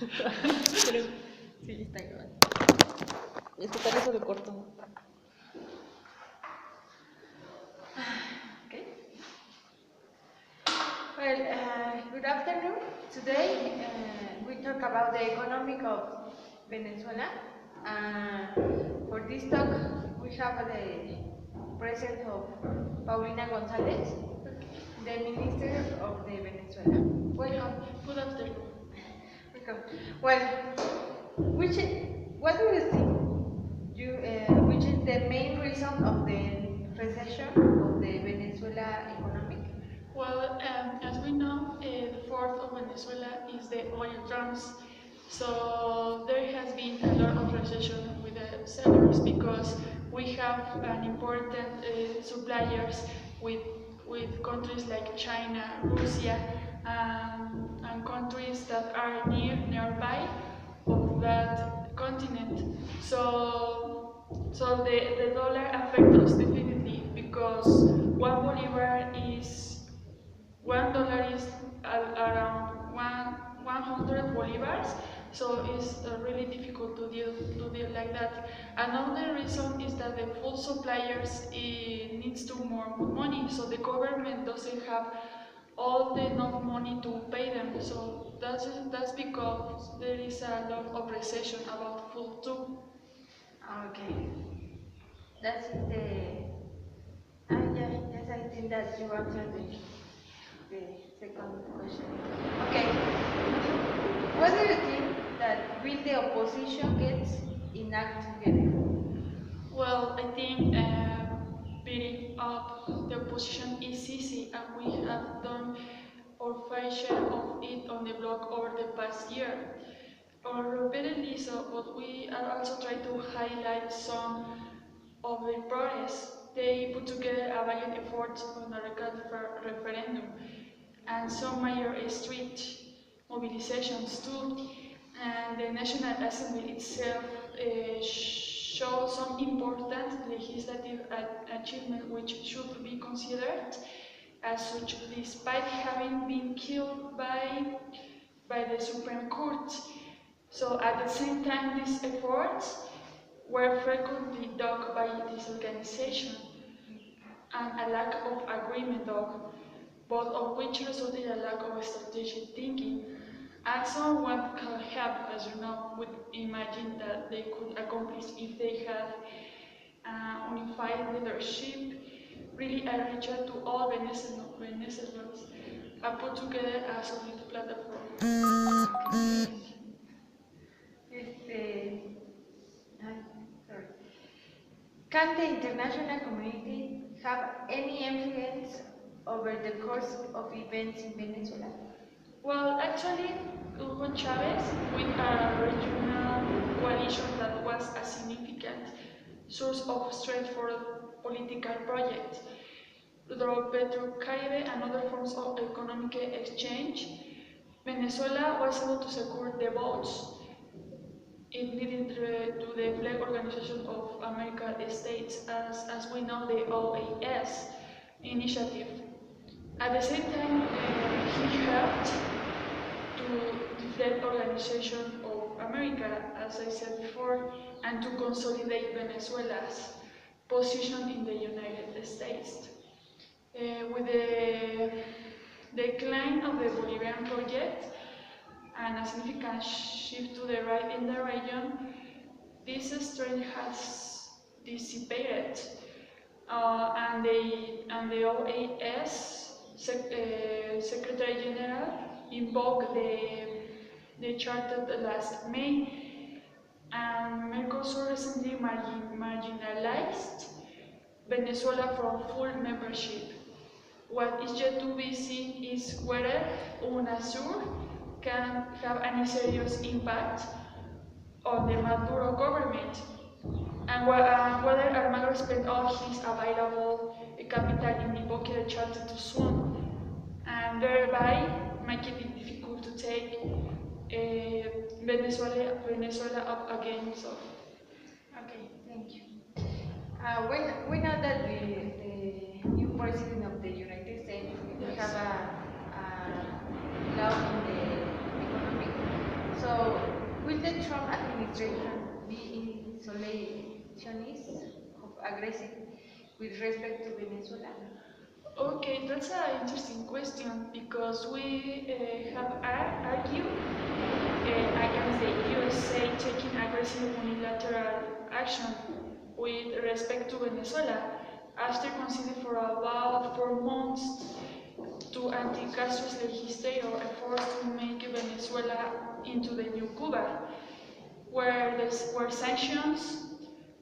Pero sí, está grabando. Es que tal eso lo corto. Okay. Well, good afternoon. Today we talk about the economic of Venezuela. For this talk, we have the presence of Paulina González, the Minister of the Venezuela. Welcome. Good afternoon. Welcome. Well, what do you think? Which is the main reason of the recession of the Venezuela economic? Well, as we know, the fourth of Venezuela is the oil drums. So there has been a lot of recession with the sellers because we have an important suppliers with countries like China, Russia, and countries that are nearby of that continent. So the dollar affects us definitely because $1 is around 100 bolivars, so it's really difficult to deal like that. Another reason is that the food suppliers needs to more money, so the government doesn't have all the enough money to pay them. So that's because there is a lot of recession about food too. Okay. That's the. Yes, I think that you answered the second question. Okay. What do you think that will the opposition get enact together? Well, I think beating up the opposition is easy, and we have done our fair share of it on the block over the past year. Or repeatedly so, but we are also trying to highlight some of the progress. They put together a valiant effort on a referendum and some major street mobilizations too. And the National Assembly itself shows some important legislative achievement which should be considered as such, despite having been killed by the Supreme Court. So at the same time, these efforts were frequently dogged by this organization and a lack of agreement of both of which resulted in a lack of strategic thinking. And someone can help, as you know, would imagine that they could accomplish if they had unified leadership, really a reach out to all Venezuelans, and put together a solid platform. Sorry. Can the international community have any influence over the course of events in Venezuela? Well, actually, Hugo Chavez, with a regional coalition that was a significant source of strength for a political project. Through Petrocaribe and other forms of economic exchange, Venezuela was able to secure the votes it needed to the flag organization of American States, as we know, the OAS initiative. At the same time, he helped to the flag organization of America, as I said before, and to consolidate Venezuela's position in the United States. With the decline of the Bolivarian project and a significant shift to the right in the region, this strength has dissipated, and the OAS Secretary General invoked the charter last May, and Mercosur recently marginalized Venezuela from full membership. What is yet to be seen is whether UNASUR can have any serious impact on the Maduro government, and whether Almagro spent all his available capital in invoking the charter too soon, and thereby making it difficult to take Venezuela up again. So. Okay, thank you. We know that the new president of the United States will have a law in the economic. So intentions of aggressive with respect to Venezuela? Okay, that's an interesting question because we have argued against the USA taking aggressive unilateral action with respect to Venezuela after considering for about 4 months to anti-Castro's legislator efforts to make Venezuela into the new Cuba, where sanctions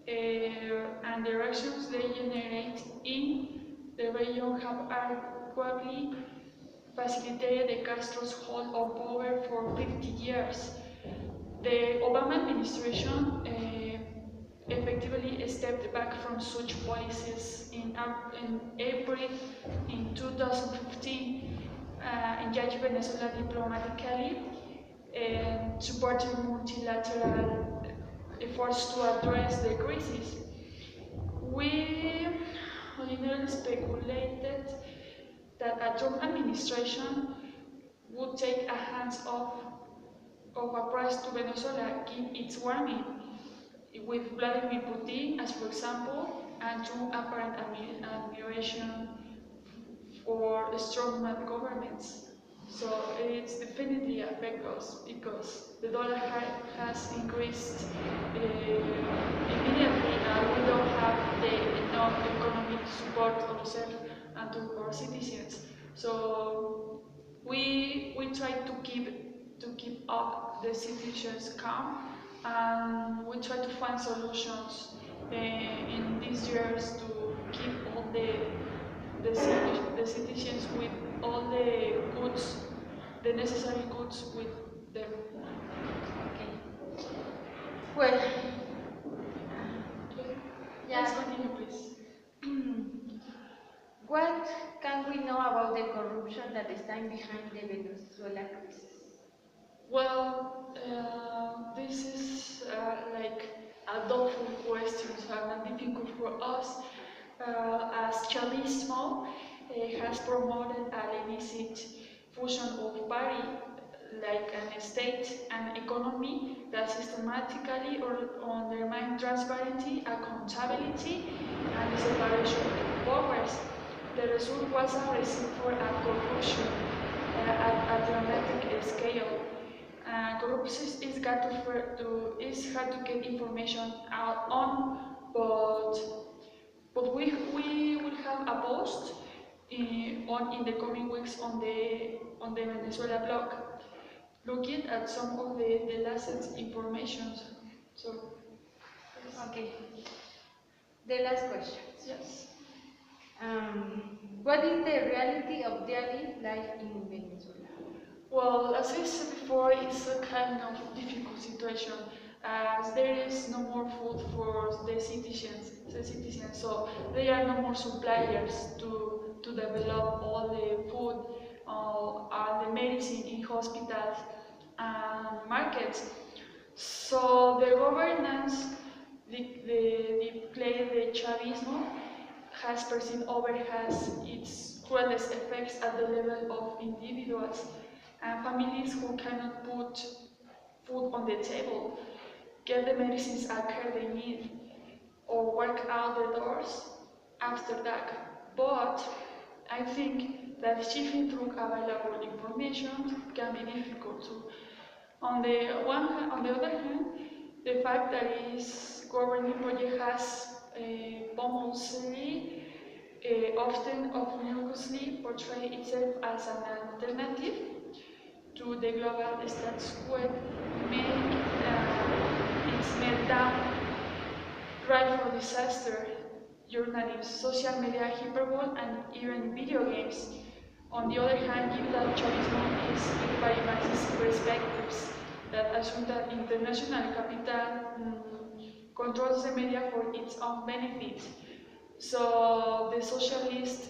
and the reactions they generate in the region have arguably facilitated the Castro's hold on power for 50 years. The Obama administration effectively stepped back from such policies in April in 2015, engaged Venezuela diplomatically and supported multilateral efforts to address the crisis. We originally speculated that a Trump administration would take a hands-off approach to Venezuela, give its warning, with Vladimir Putin as for example, and Trump apparent admiration for strongman governments. So it's definitely affect us because the dollar has increased immediately and we don't have the enough economic support ourselves and to our citizens. So we try to keep up the situations calm and we try to find solutions in these years to keep all the citizens with all the goods, the necessary goods with them. Okay. Well, Let's continue, please. what can we know about the corruption that stands behind the Venezuela crisis? Well, this is like a doubtful question and difficult for us, as Chavismo has promoted an illicit fusion of party, like an state and economy that systematically undermine transparency, accountability, and the separation of powers. The result was a recipe for a corruption at a dramatic scale. Corruption is hard to get information out on, but we will have a post in the coming weeks on the Venezuela blog, looking at some of the last information. So, Okay. The last question. yes. What is the reality of daily life in Venezuela? Well, as I said before, it's a kind of difficult situation as there is no more food for the citizens, so there are no more suppliers to develop all the food and the medicine in hospitals and markets. So the governance, the Chavismo has perceived has its cruelest effects at the level of individuals and families who cannot put food on the table, get the medicines and care they need, or work out the doors after dark. But I think that shifting through available information can be difficult too. On the other hand, the fact that its governing project has pompously, often obnoxiously portrayed itself as an alternative to the global status quo, make its meltdown, drive for disaster, journalism, social media hyperbole, and even video games. On the other hand, given that Chavismo is built by Marxist perspectives that assume that international capital controls the media for its own benefit. So the socialists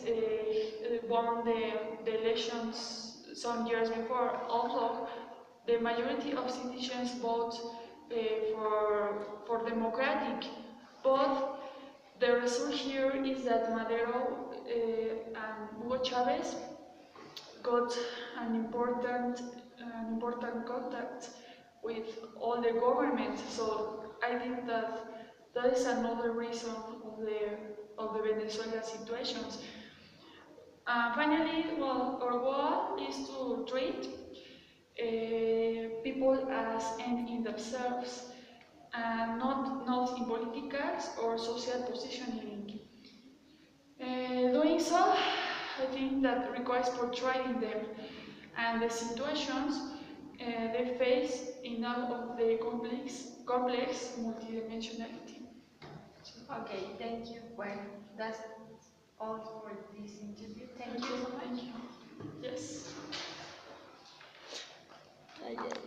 won the elections some years before, although the majority of citizens vote for democratic, but the result here is that Madero and Hugo Chavez got an important contact with all the governments. So I think that That is another reason of the Venezuela situations. Finally, well, our goal is to treat people as end in themselves, and not in political or social positioning. Doing so, I think that requires portraying them and the situations they face in all of the complex multidimensionality. Okay, thank you. Well, that's all for this interview. Thank you so much. Thank you. Yes. Ay, ay, ay.